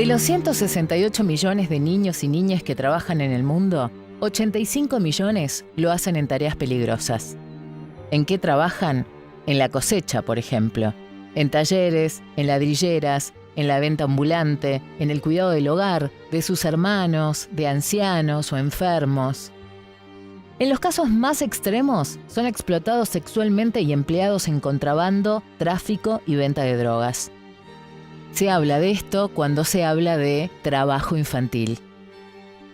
los 168 millones de niños y niñas que trabajan en el mundo, 85 millones lo hacen en tareas peligrosas. ¿En qué trabajan? En la cosecha, por ejemplo. En talleres, en ladrilleras, en la venta ambulante, en el cuidado del hogar, de sus hermanos, de ancianos o enfermos. En los casos más extremos, son explotados sexualmente y empleados en contrabando, tráfico y venta de drogas. Se habla de esto cuando se habla de trabajo infantil.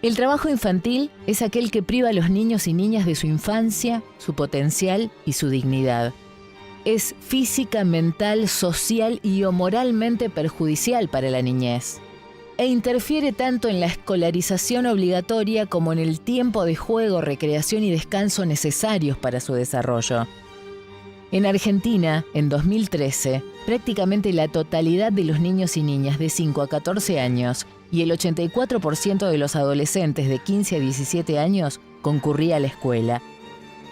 El trabajo infantil es aquel que priva a los niños y niñas de su infancia, su potencial y su dignidad. Es física, mental, social y o moralmente perjudicial para la niñez. E interfiere tanto en la escolarización obligatoria como en el tiempo de juego, recreación y descanso necesarios para su desarrollo. En Argentina, en 2013, prácticamente la totalidad de los niños y niñas de 5 a 14 años y el 84% de los adolescentes de 15 a 17 años concurría a la escuela,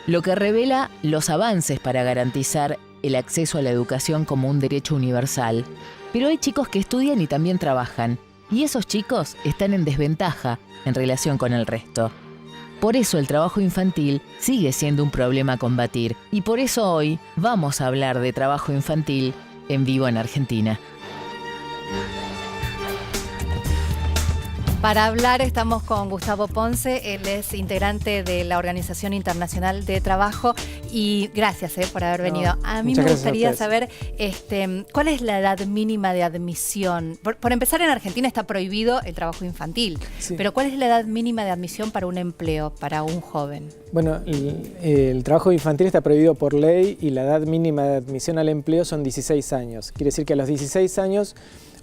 lo que revela los avances para garantizar el acceso a la educación como un derecho universal. Pero hay chicos que estudian y también trabajan, y esos chicos están en desventaja en relación con el resto. Por eso el trabajo infantil sigue siendo un problema a combatir, y por eso hoy vamos a hablar de trabajo infantil en Vivo en Argentina. Para hablar estamos con Gustavo Ponce, él es integrante de la Organización Internacional de Trabajo y gracias por haber venido. A mí me gustaría saber cuál es la edad mínima de admisión. Por empezar, en Argentina está prohibido el trabajo infantil, sí, pero ¿cuál es la edad mínima de admisión para un empleo, para un joven? Bueno, el trabajo infantil está prohibido por ley y la edad mínima de admisión al empleo son 16 años. Quiere decir que a los 16 años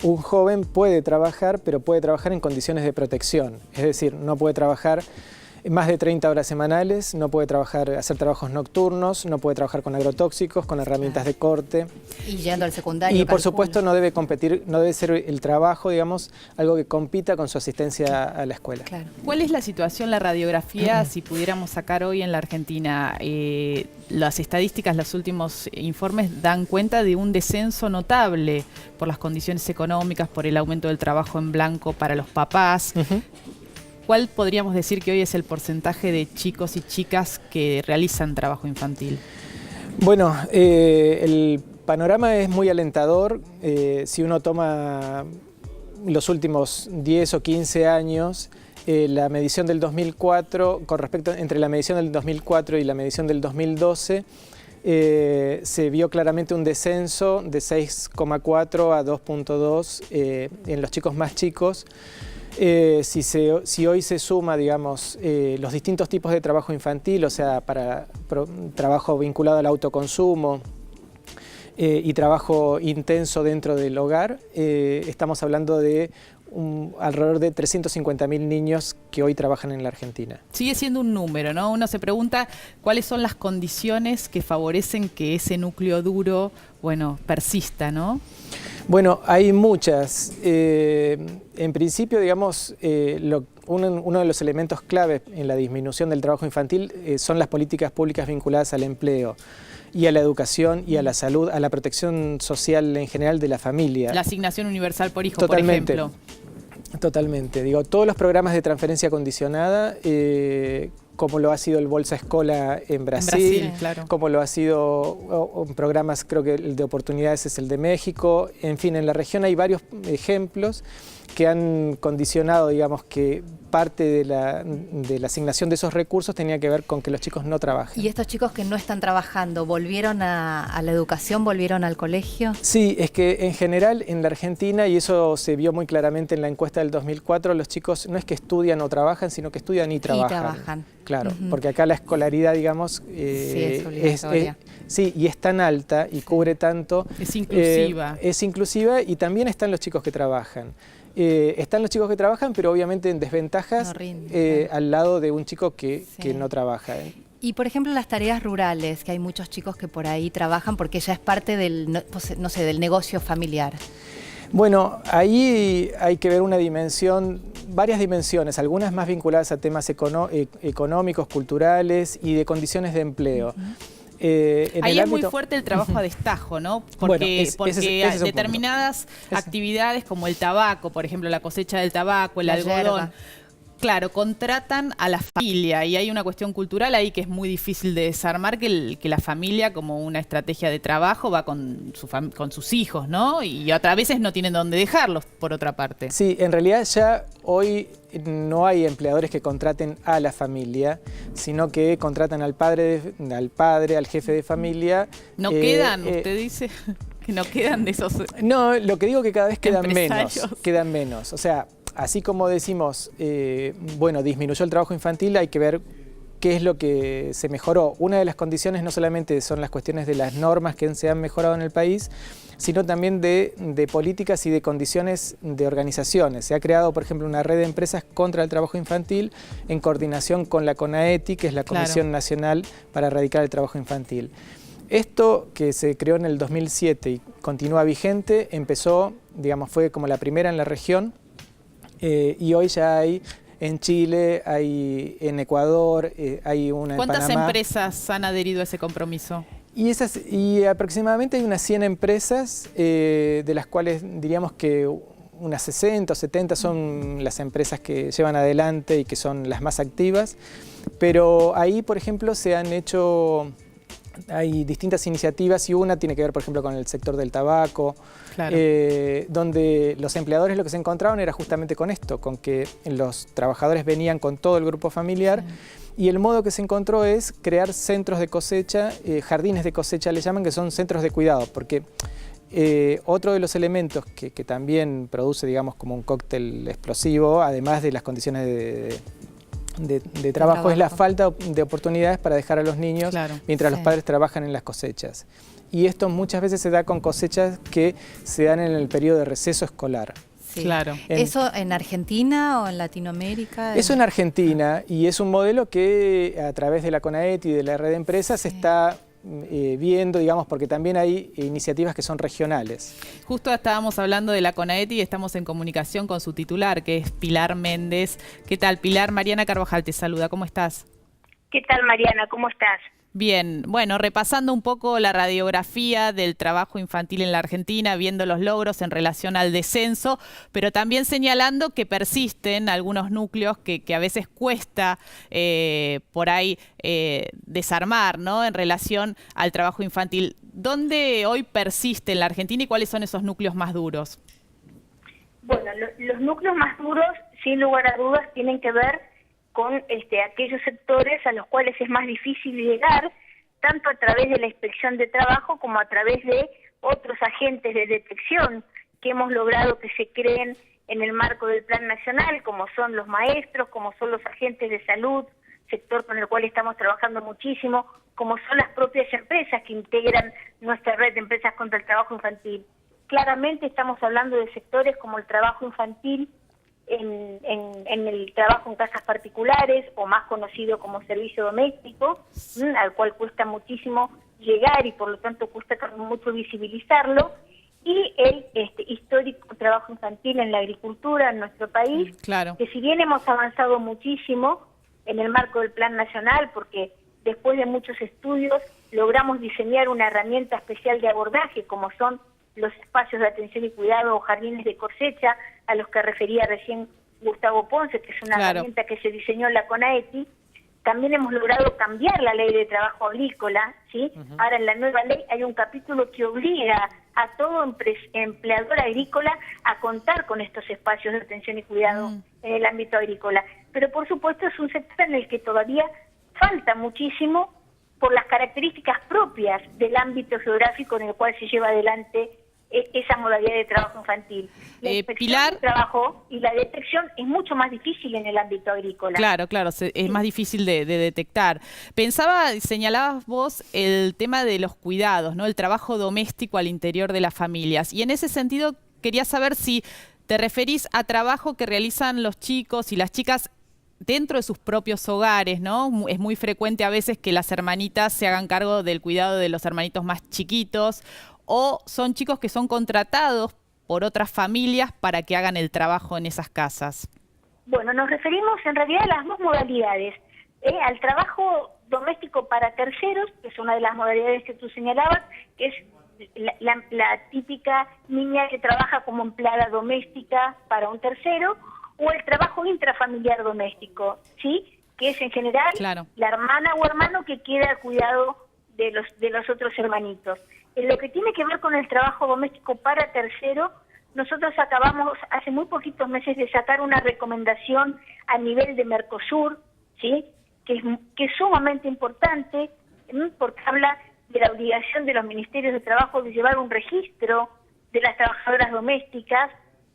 un joven puede trabajar, pero puede trabajar en condiciones de protección. Es decir, no puede trabajar más de 30 horas semanales, no puede hacer trabajos nocturnos, no puede trabajar con agrotóxicos, con herramientas de corte. Y yendo al secundario. Y por supuesto no debe competir, no debe ser el trabajo, digamos, algo que compita con su asistencia a la escuela. Claro. ¿Cuál es la situación, la radiografía, si pudiéramos sacar hoy en la Argentina? Las estadísticas, los últimos informes dan cuenta de un descenso notable por las condiciones económicas, por el aumento del trabajo en blanco para los papás. ¿Cuál podríamos decir que hoy es el porcentaje de chicos y chicas que realizan trabajo infantil? Bueno, el panorama es muy alentador. Si uno toma los últimos 10 o 15 años, la medición del 2004, entre la medición del 2004 y la medición del 2012, se vio claramente un descenso de 6,4 a 2,2 en los chicos más chicos. Si hoy se suma, digamos, los distintos tipos de trabajo infantil, o sea, trabajo vinculado al autoconsumo y trabajo intenso dentro del hogar, estamos hablando de alrededor de 350.000 niños que hoy trabajan en la Argentina. Sigue siendo un número, ¿no? Uno se pregunta cuáles son las condiciones que favorecen que ese núcleo duro, bueno, persista, ¿no? Bueno, hay muchas. En principio, digamos, uno de los elementos clave en la disminución del trabajo infantil son las políticas públicas vinculadas al empleo y a la educación y a la salud, a la protección social en general de la familia. La asignación universal por hijo, totalmente, por ejemplo. Totalmente. Digo, todos los programas de transferencia condicionada, como lo ha sido el Bolsa Escola en Brasil, claro, como lo ha sido programas, creo que el de oportunidades es el de México. En fin, en la región hay varios ejemplos que han condicionado, digamos, que parte de la asignación de esos recursos tenía que ver con que los chicos no trabajen. ¿Y estos chicos que no están trabajando, volvieron a la educación, volvieron al colegio? Sí, es que en general en la Argentina, y eso se vio muy claramente en la encuesta del 2004, los chicos no es que estudian o trabajan, sino que estudian y trabajan. Y trabajan. Claro, porque acá la escolaridad, digamos, sí, es obligatoria. Sí, y es tan alta y cubre tanto. Es inclusiva. Es inclusiva y también están los chicos que trabajan. Están los chicos que trabajan, pero obviamente en desventajas al lado de un chico que no trabaja. Y por ejemplo las tareas rurales, que hay muchos chicos que por ahí trabajan porque ya es parte del, no sé, del negocio familiar. Bueno, ahí hay que ver varias dimensiones, algunas más vinculadas a temas económicos, culturales y de condiciones de empleo. Ahí es muy fuerte el trabajo a destajo, ¿no? Porque, bueno, ese es determinadas actividades como el tabaco, por ejemplo, la cosecha del tabaco, el algodón, claro, contratan a la familia y hay una cuestión cultural ahí que es muy difícil de desarmar, que la familia como una estrategia de trabajo va con sus hijos, ¿no? Y otras veces no tienen dónde dejarlos, por otra parte. Sí, en realidad ya hoy no hay empleadores que contraten a la familia, sino que contratan al padre, al jefe de familia. ¿No quedan, usted dice, que no quedan de esos No, lo que digo que cada vez quedan empresarios? menos. O sea, así como decimos, bueno, disminuyó el trabajo infantil, hay que ver qué es lo que se mejoró. Una de las condiciones no solamente son las cuestiones de las normas que se han mejorado en el país, sino también de políticas y de condiciones de organizaciones. Se ha creado, por ejemplo, una red de empresas contra el trabajo infantil en coordinación con la CONAETI, que es la Comisión Nacional para Erradicar el Trabajo Infantil. Esto, que se creó en el 2007 y continúa vigente, empezó, digamos, fue como la primera en la región, y hoy ya hay en Chile, hay en Ecuador, hay una en Panamá. ¿Cuántas empresas han adherido a ese compromiso? Y aproximadamente hay unas 100 empresas, de las cuales diríamos que unas 60 o 70 son las empresas que llevan adelante y que son las más activas. Pero ahí, por ejemplo, hay distintas iniciativas y una tiene que ver, por ejemplo, con el sector del tabaco, donde los empleadores lo que se encontraron era justamente con esto, con que los trabajadores venían con todo el grupo familiar. Y el modo que se encontró es crear centros de cosecha, jardines de cosecha le llaman, que son centros de cuidado, porque otro de los elementos que también produce, digamos, como un cóctel explosivo, además de las condiciones de trabajo, es la falta de oportunidades para dejar a los niños mientras los padres trabajan en las cosechas. Y esto muchas veces se da con cosechas que se dan en el periodo de receso escolar. Sí. Claro. ¿Eso en Argentina o en Latinoamérica? Eso en Argentina, y es un modelo que a través de la CONAETI y de la red de empresas se está viendo, digamos, porque también hay iniciativas que son regionales. Justo estábamos hablando de la CONAETI y estamos en comunicación con su titular, que es Pilar Méndez. ¿Qué tal, Pilar? Mariana Carvajal te saluda. ¿Cómo estás? ¿Qué tal, Mariana? ¿Cómo estás? Bien, bueno, repasando un poco la radiografía del trabajo infantil en la Argentina, viendo los logros en relación al descenso, pero también señalando que persisten algunos núcleos que a veces cuesta por ahí desarmar, ¿no? En relación al trabajo infantil. ¿Dónde hoy persiste en la Argentina y cuáles son esos núcleos más duros? Bueno, los núcleos más duros, sin lugar a dudas, tienen que ver con aquellos sectores a los cuales es más difícil llegar, tanto a través de la inspección de trabajo como a través de otros agentes de detección que hemos logrado que se creen en el marco del Plan Nacional, como son los maestros, como son los agentes de salud, sector con el cual estamos trabajando muchísimo, como son las propias empresas que integran nuestra red de empresas contra el trabajo infantil. Claramente estamos hablando de sectores como el trabajo infantil, en el trabajo en casas particulares, o más conocido como servicio doméstico, al cual cuesta muchísimo llegar y por lo tanto cuesta mucho visibilizarlo, y el histórico trabajo infantil en la agricultura en nuestro país, que si bien hemos avanzado muchísimo en el marco del Plan Nacional, porque después de muchos estudios logramos diseñar una herramienta especial de abordaje, como son los espacios de atención y cuidado o jardines de cosecha, a los que refería recién Gustavo Ponce, que es una herramienta que se diseñó en la CONAETI. También hemos logrado cambiar la ley de trabajo agrícola, ¿sí? Ahora en la nueva ley hay un capítulo que obliga a todo empleador agrícola a contar con estos espacios de atención y cuidado en el ámbito agrícola. Pero por supuesto es un sector en el que todavía falta muchísimo por las características propias del ámbito geográfico en el cual se lleva adelante esa modalidad de trabajo infantil. La inspección de trabajo y la detección es mucho más difícil en el ámbito agrícola. Claro, es más difícil de detectar. Señalabas vos el tema de los cuidados, ¿no? El trabajo doméstico al interior de las familias. Y en ese sentido quería saber si te referís a trabajo que realizan los chicos y las chicas dentro de sus propios hogares, ¿no? Es muy frecuente a veces que las hermanitas se hagan cargo del cuidado de los hermanitos más chiquitos, o son chicos que son contratados por otras familias para que hagan el trabajo en esas casas. Bueno, nos referimos en realidad a las dos modalidades, al trabajo doméstico para terceros, que es una de las modalidades que tú señalabas, que es la típica niña que trabaja como empleada doméstica para un tercero, o el trabajo intrafamiliar doméstico, ¿sí? Que es en general la hermana o hermano que queda al cuidado de los otros hermanitos. En lo que tiene que ver con el trabajo doméstico para tercero, nosotros acabamos hace muy poquitos meses de sacar una recomendación a nivel de Mercosur, ¿sí? que es sumamente importante, porque habla de la obligación de los ministerios de trabajo de llevar un registro de las trabajadoras domésticas,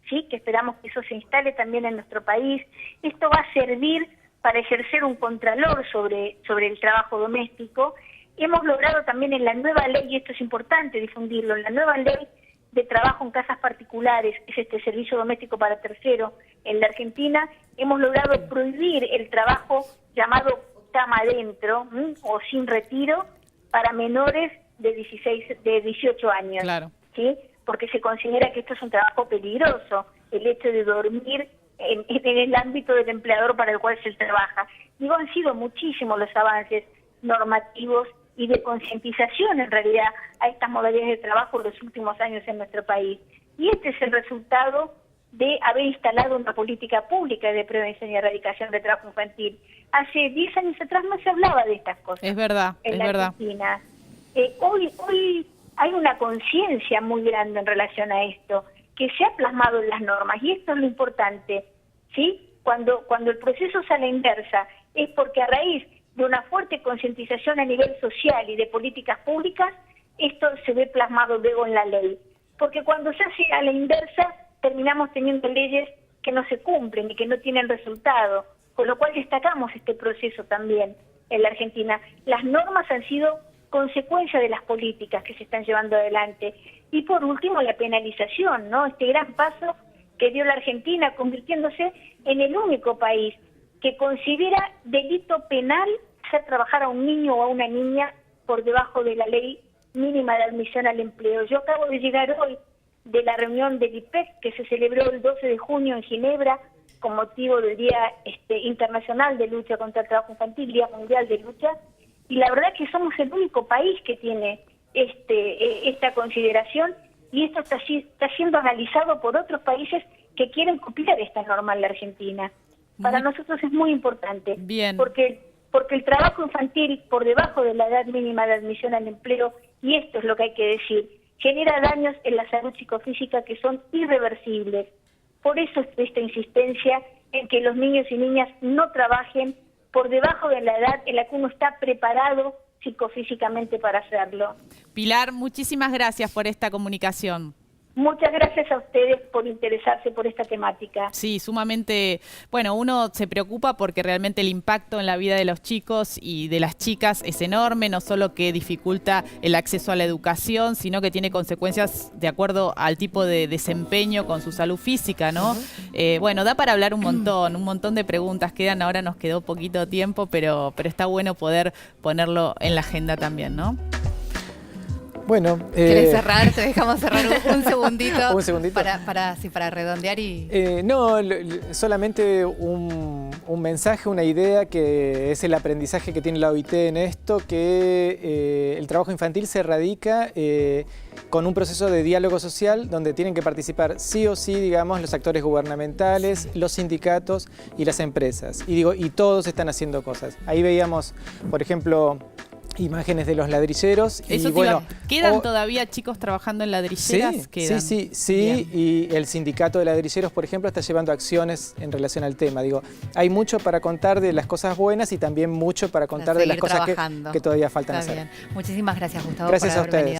¿sí? Que esperamos que eso se instale también en nuestro país. Esto va a servir para ejercer un contralor sobre el trabajo doméstico. Hemos logrado también en la nueva ley, y esto es importante difundirlo, en la nueva ley de trabajo en casas particulares, que es este servicio doméstico para tercero en la Argentina, hemos logrado prohibir el trabajo llamado cama adentro o sin retiro para menores de 18 años, ¿sí? Porque se considera que esto es un trabajo peligroso, el hecho de dormir en el ámbito del empleador para el cual se trabaja. Digo, han sido muchísimos los avances normativos y de concientización en realidad a estas modalidades de trabajo en los últimos años en nuestro país. Y este es el resultado de haber instalado una política pública de prevención y erradicación de trabajo infantil. Hace 10 años atrás no se hablaba de estas cosas. Es verdad, en la Argentina. Hoy hay una conciencia muy grande en relación a esto, que se ha plasmado en las normas, y esto es lo importante, ¿sí? Cuando el proceso sale inversa, es porque a raíz de una fuerte concientización a nivel social y de políticas públicas, esto se ve plasmado luego en la ley. Porque cuando se hace a la inversa, terminamos teniendo leyes que no se cumplen y que no tienen resultado, con lo cual destacamos este proceso también en la Argentina. Las normas han sido consecuencia de las políticas que se están llevando adelante. Y por último, la penalización, ¿no? Este gran paso que dio la Argentina, convirtiéndose en el único país que considera delito penal hacer trabajar a un niño o a una niña por debajo de la ley mínima de admisión al empleo. Yo acabo de llegar hoy de la reunión del IPEC que se celebró el 12 de junio en Ginebra con motivo del Día Internacional de Lucha contra el Trabajo Infantil, Día Mundial de Lucha, y la verdad que somos el único país que tiene esta consideración, y esto está siendo analizado por otros países que quieren copiar esta norma en la Argentina. Para nosotros es muy importante, porque el trabajo infantil por debajo de la edad mínima de admisión al empleo, y esto es lo que hay que decir, genera daños en la salud psicofísica que son irreversibles. Por eso esta insistencia en que los niños y niñas no trabajen por debajo de la edad en la que uno está preparado psicofísicamente para hacerlo. Pilar, muchísimas gracias por esta comunicación. Muchas gracias a ustedes por interesarse por esta temática. Sí, sumamente, bueno, uno se preocupa porque realmente el impacto en la vida de los chicos y de las chicas es enorme, no solo que dificulta el acceso a la educación, sino que tiene consecuencias de acuerdo al tipo de desempeño con su salud física, ¿no? Bueno, da para hablar un montón de preguntas quedan, ahora nos quedó poquito tiempo, pero está bueno poder ponerlo en la agenda también, ¿no? Bueno, ¿querés cerrar? Te dejamos cerrar un segundito. Un segundito. Para redondear y... No, solamente un mensaje, una idea que es el aprendizaje que tiene la OIT en esto, que el trabajo infantil se erradica con un proceso de diálogo social donde tienen que participar sí o sí, digamos, los actores gubernamentales, los sindicatos y las empresas. Y todos están haciendo cosas. Ahí veíamos, por ejemplo, imágenes de los ladrilleros. Eso y bueno, ¿quedan todavía chicos trabajando en ladrilleras? Sí, y el sindicato de ladrilleros, por ejemplo, está llevando acciones en relación al tema. Digo, hay mucho para contar de las cosas buenas y también mucho para contar de las cosas que todavía faltan hacer. Muchísimas gracias, Gustavo, gracias por a haber ustedes. venido.